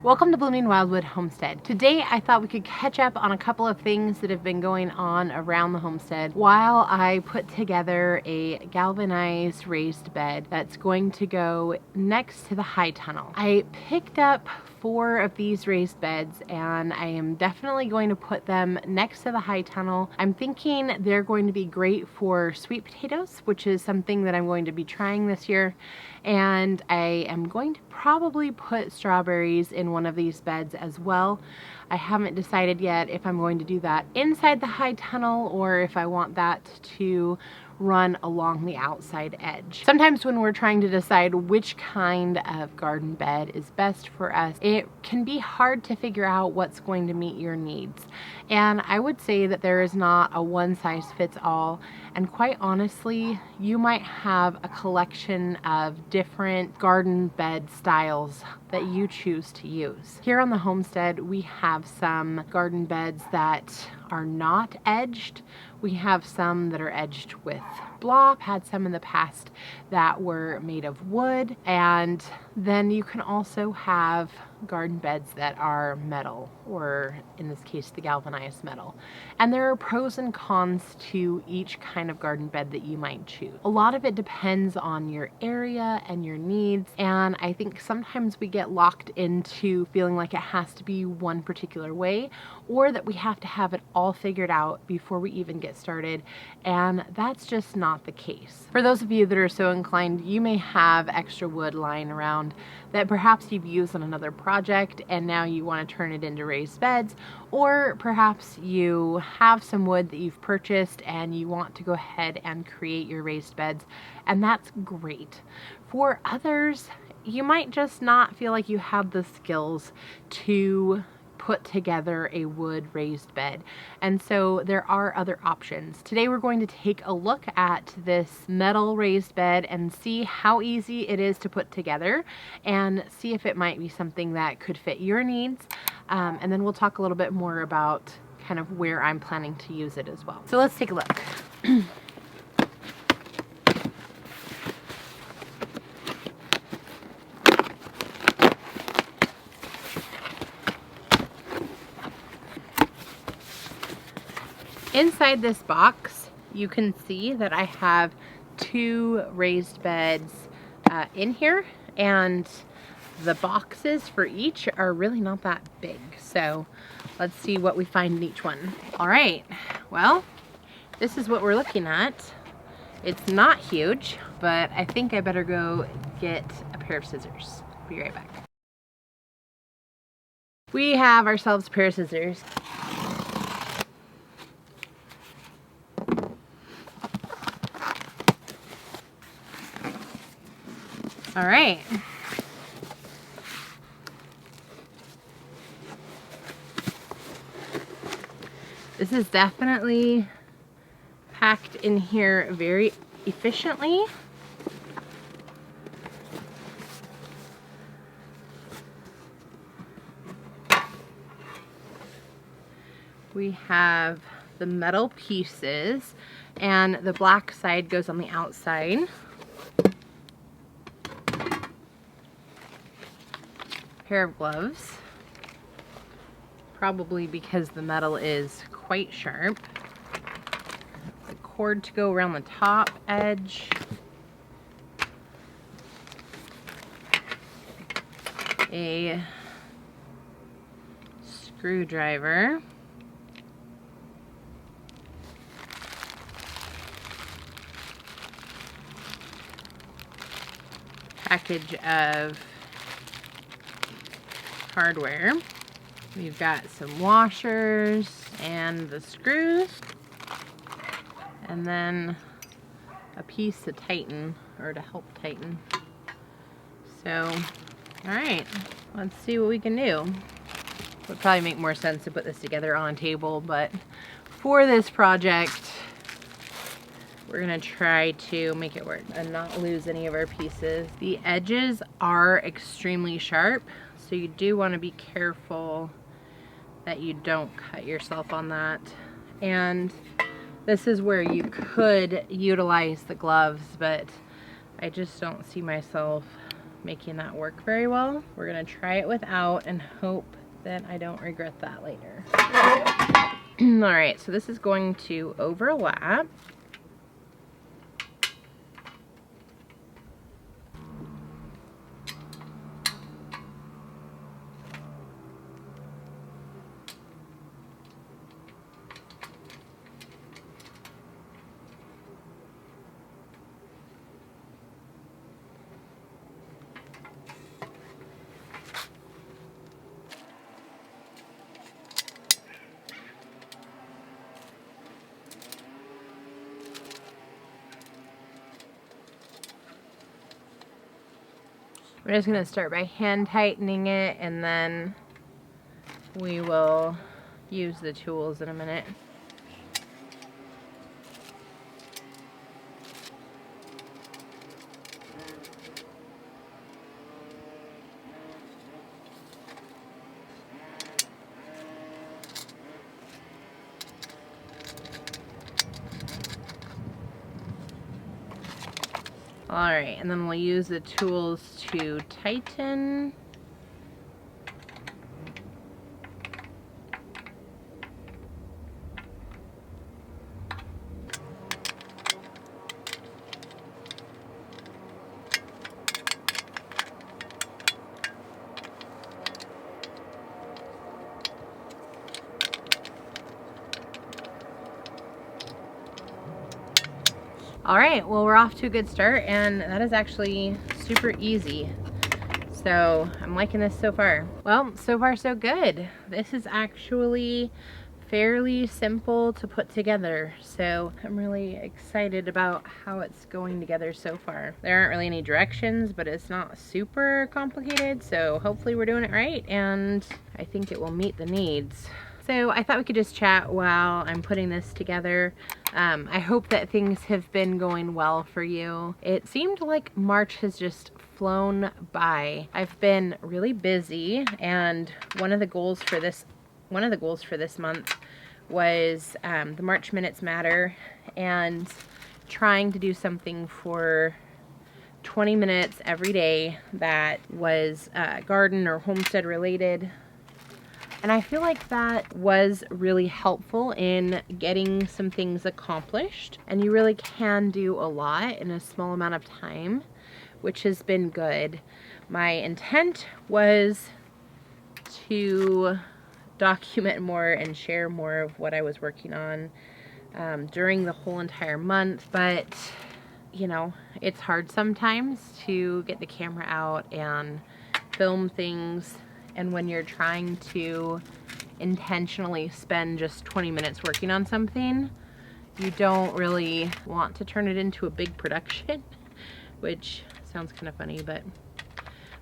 Welcome to Blooming Wildwood Homestead. Today I thought we could catch up on a couple of things that have been going on around the homestead while I put together a galvanized raised bed that's going to go next to the high tunnel. I picked up 4 of these raised beds and I am definitely going to put them next to the high tunnel. I'm thinking they're going to be great for sweet potatoes, which is something that I'm going to be trying this year, and I am going to probably put strawberries in one of these beds as well. I haven't decided yet if I'm going to do that inside the high tunnel or if I want that to run along the outside edge. Sometimes when we're trying to decide which kind of garden bed is best for us, it can be hard to figure out what's going to meet your needs. And I would say that there is not a one size fits all. And quite honestly, you might have a collection of different garden bed styles that you choose to use. Here on the homestead, we have some garden beds that are not edged. We have some that are edged with block, had some in the past that were made of wood, and then you can also have garden beds that are metal, or in this case the galvanized metal. And there are pros and cons to each kind of garden bed that you might choose. A lot of it depends on your area and your needs, and I think sometimes we get locked into feeling like it has to be one particular way, or that we have to have it all figured out before we even get started, and that's just not the case. For those of you that are so inclined, you may have extra wood lying around that perhaps you've used on another project and now you want to turn it into raised beds, or perhaps you have some wood that you've purchased and you want to go ahead and create your raised beds, and that's great. For others, you might just not feel like you have the skills to put together a wood raised bed, and so there are other options. Today we're going to take a look at this metal raised bed and see how easy it is to put together and see if it might be something that could fit your needs, and then we'll talk a little bit more about kind of where I'm planning to use it as well. So let's take a look. Inside this box, you can see that I have 2 raised beds in here, and the boxes for each are really not that big. So let's see what we find in each one. All right, well, this is what we're looking at. It's not huge, but I think I better go get a pair of scissors. Be right back. We have ourselves a pair of scissors. All right. This is definitely packed in here very efficiently. We have the metal pieces, and the black side goes on the outside. Pair of gloves, probably because the metal is quite sharp. The cord to go around the top edge. A screwdriver. Package of hardware. We've got some washers and the screws, and then a piece to tighten, or to help tighten. So, all right, let's see what we can do. It would probably make more sense to put this together on a table, but for this project, we're gonna try to make it work and not lose any of our pieces. The edges are extremely sharp, so you do want to be careful that you don't cut yourself on that. And this is where you could utilize the gloves, but I just don't see myself making that work very well. We're gonna try it without and hope that I don't regret that later. All right, so this is going to overlap. We're just gonna start by hand tightening it, and then we will use the tools in a minute. Alright, and then we'll use the tools to tighten. All right, well, we're off to a good start, and that is actually super easy. So I'm liking this so far. Well, so far so good. This is actually fairly simple to put together, so I'm really excited about how it's going together so far. There aren't really any directions, but it's not super complicated, so hopefully we're doing it right, and I think it will meet the needs. So I thought we could just chat while I'm putting this together. I hope that things have been going well for you. It seemed like March has just flown by. I've been really busy, and one of the goals for this month was the March Minutes Matter, and trying to do something for 20 minutes every day that was garden or homestead related. And I feel like that was really helpful in getting some things accomplished. And you really can do a lot in a small amount of time, which has been good. My intent was to document more and share more of what I was working on during the whole entire month. But, you know, it's hard sometimes to get the camera out and film things. And when you're trying to intentionally spend just 20 minutes working on something, you don't really want to turn it into a big production, which sounds kind of funny, but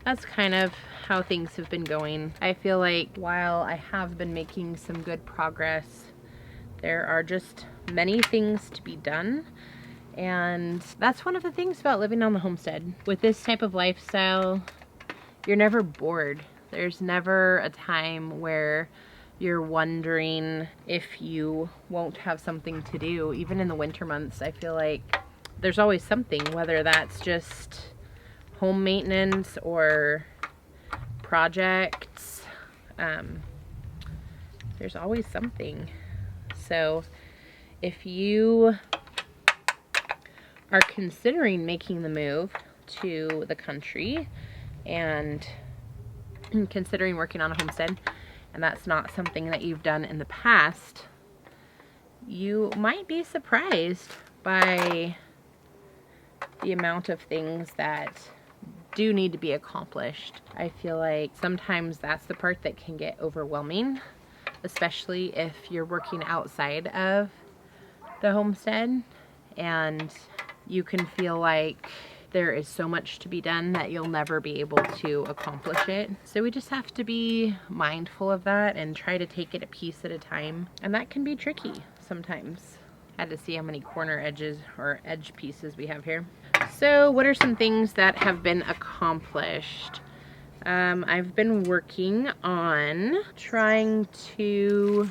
that's kind of how things have been going. I feel like while I have been making some good progress, there are just many things to be done. And that's one of the things about living on the homestead. With this type of lifestyle, you're never bored. There's never a time where you're wondering if you won't have something to do. Even in the winter months, I feel like there's always something, whether that's just home maintenance or projects. There's always something. So if you are considering making the move to the country and considering working on a homestead, and that's not something that you've done in the past, you might be surprised by the amount of things that do need to be accomplished. I feel like sometimes that's the part that can get overwhelming, especially if you're working outside of the homestead and you can feel like there is so much to be done that you'll never be able to accomplish it. So we just have to be mindful of that and try to take it a piece at a time. And that can be tricky sometimes. I had to see how many corner edges or edge pieces we have here. So what are some things that have been accomplished? I've been working on trying to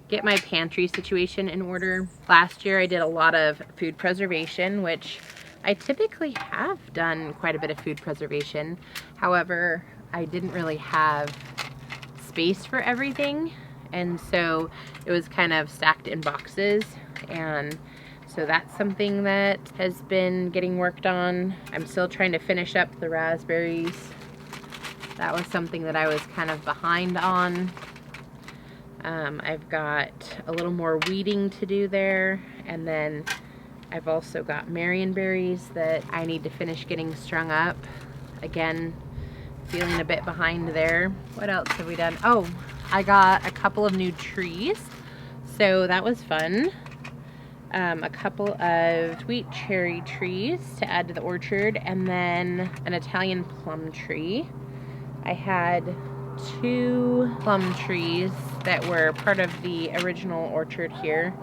get my pantry situation in order. Last year I did a lot of food preservation, which I typically have done quite a bit of food preservation. However, I didn't really have space for everything, and so it was kind of stacked in boxes, and so that's something that has been getting worked on. I'm still trying to finish up the raspberries. That was something that I was kind of behind on. I've got a little more weeding to do there, and then I've also got marionberries that I need to finish getting strung up. Again, feeling a bit behind there. What else have we done? Oh, I got a couple of new trees, so that was fun. A couple of sweet cherry trees to add to the orchard, and then an Italian plum tree. I had 2 plum trees that were part of the original orchard here,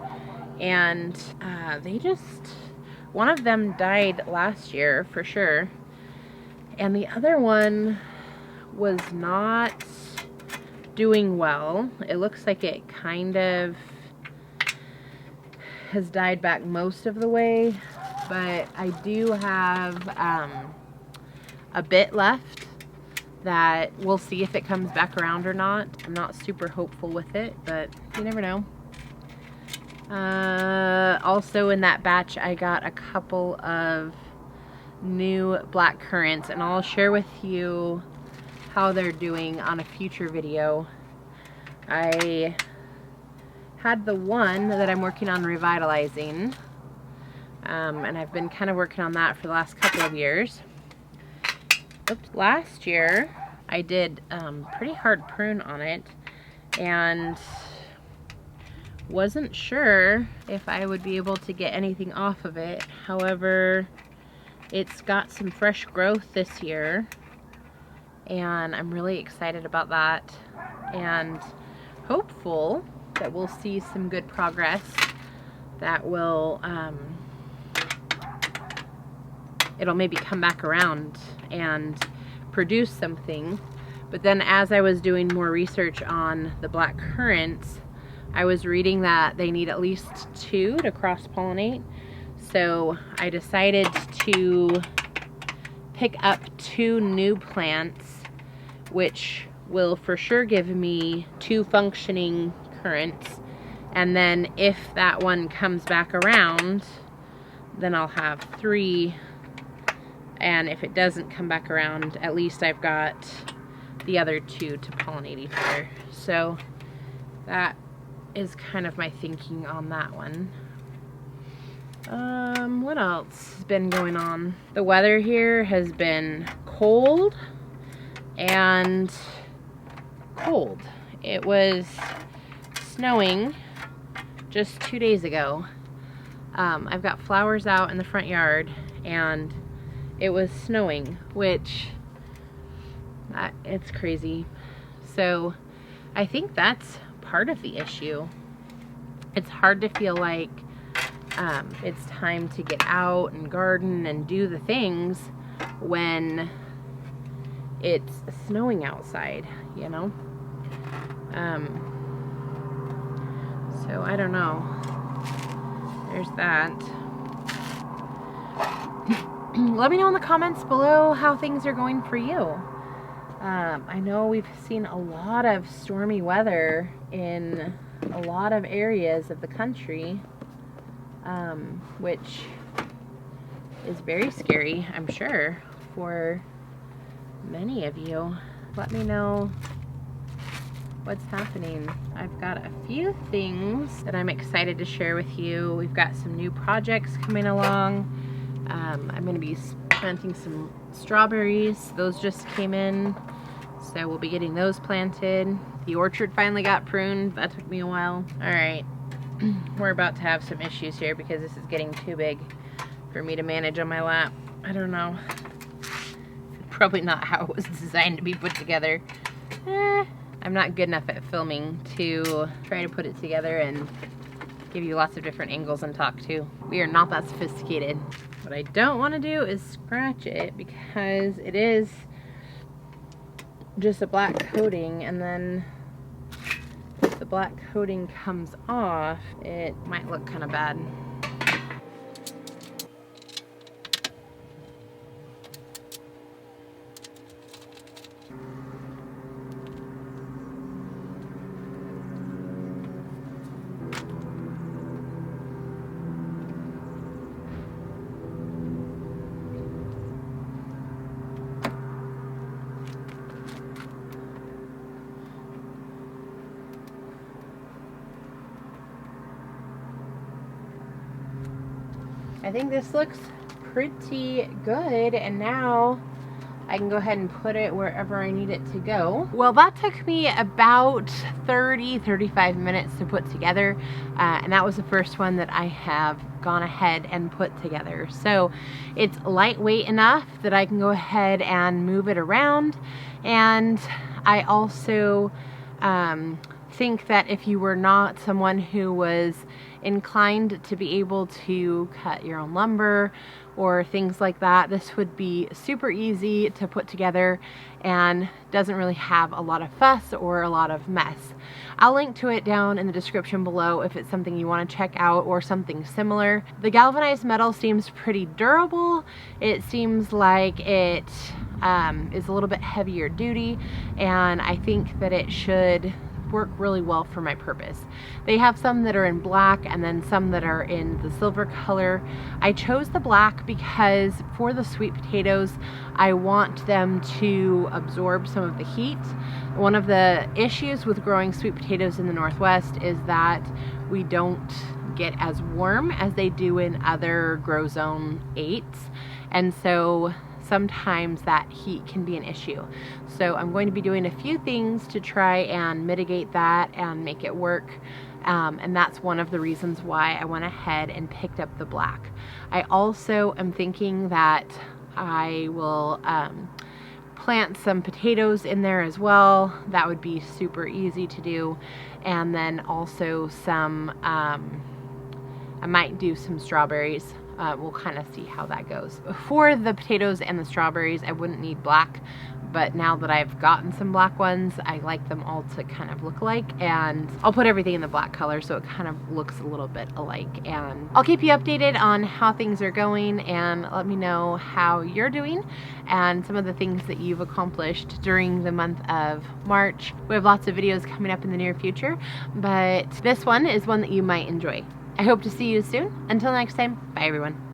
and one of them died last year for sure, and the other one was not doing well. It looks like it kind of has died back most of the way, but I do have a bit left that we'll see if it comes back around or not. I'm not super hopeful with it, but you never know. Also in that batch, I got a couple of new black currants, and I'll share with you how they're doing on a future video. I had the one that I'm working on revitalizing, and I've been kind of working on that for the last couple of years. Oops, last year I did pretty hard prune on it, and wasn't sure if I would be able to get anything off of it. However, it's got some fresh growth this year, and I'm really excited about that, and hopeful that we'll see some good progress that will it'll maybe come back around and produce something. But then as I was doing more research on the black currants, I was reading that they need at least 2 to cross-pollinate. So I decided to pick up 2 new plants, which will for sure give me 2 functioning currants. And then if that one comes back around, then I'll have 3. And if it doesn't come back around, at least I've got the other 2 to pollinate each other. So that is kind of my thinking on that one. What else has been going on? The weather here has been cold and cold. It was snowing just 2 days ago. I've got flowers out in the front yard, and it was snowing, which it's crazy. So I think that's part of the issue. It's hard to feel like it's time to get out and garden and do the things when it's snowing outside, you know? So I don't know. There's that. Let me know in the comments below how things are going for you. I know we've seen a lot of stormy weather in a lot of areas of the country, which is very scary, I'm sure, for many of you. Let me know what's happening. I've got a few things that I'm excited to share with you. We've got some new projects coming along. I'm going to be planting some strawberries. Those just came in, so we'll be getting those planted. The orchard finally got pruned. That took me a while. Alright, we're about to have some issues here because this is getting too big for me to manage on my lap. I don't know. Probably not how it was designed to be put together. I'm not good enough at filming to try to put it together and give you lots of different angles and talk to. We are not that sophisticated. What I don't want to do is scratch it because it is just a black coating, and then if the black coating comes off, it might look kind of bad. I think this looks pretty good, and now I can go ahead and put it wherever I need it to go. Well, that took me about 30-35 minutes to put together, and that was the first one that I have gone ahead and put together. So it's lightweight enough that I can go ahead and move it around, and I also think that if you were not someone who was inclined to be able to cut your own lumber or things like that, this would be super easy to put together and doesn't really have a lot of fuss or a lot of mess. I'll link to it down in the description below if it's something you want to check out or something similar. The galvanized metal seems pretty durable. It seems like it is a little bit heavier duty, and I think that it should work really well for my purpose. They have some that are in black and then some that are in the silver color. I chose the black because for the sweet potatoes, I want them to absorb some of the heat. One of the issues with growing sweet potatoes in the Northwest is that we don't get as warm as they do in other grow zone 8s, and so sometimes that heat can be an issue. So I'm going to be doing a few things to try and mitigate that and make it work. And that's one of the reasons why I went ahead and picked up the black. I also am thinking that I will plant some potatoes in there as well. That would be super easy to do. And then also some, I might do some strawberries. We'll kind of see how that goes. For the potatoes and the strawberries, I wouldn't need black, but now that I've gotten some black ones, I like them all to kind of look alike, and I'll put everything in the black color so it kind of looks a little bit alike. And I'll keep you updated on how things are going, and let me know how you're doing and some of the things that you've accomplished during the month of March. We have lots of videos coming up in the near future, but this one is one that you might enjoy. I hope to see you soon. Until next time, bye everyone.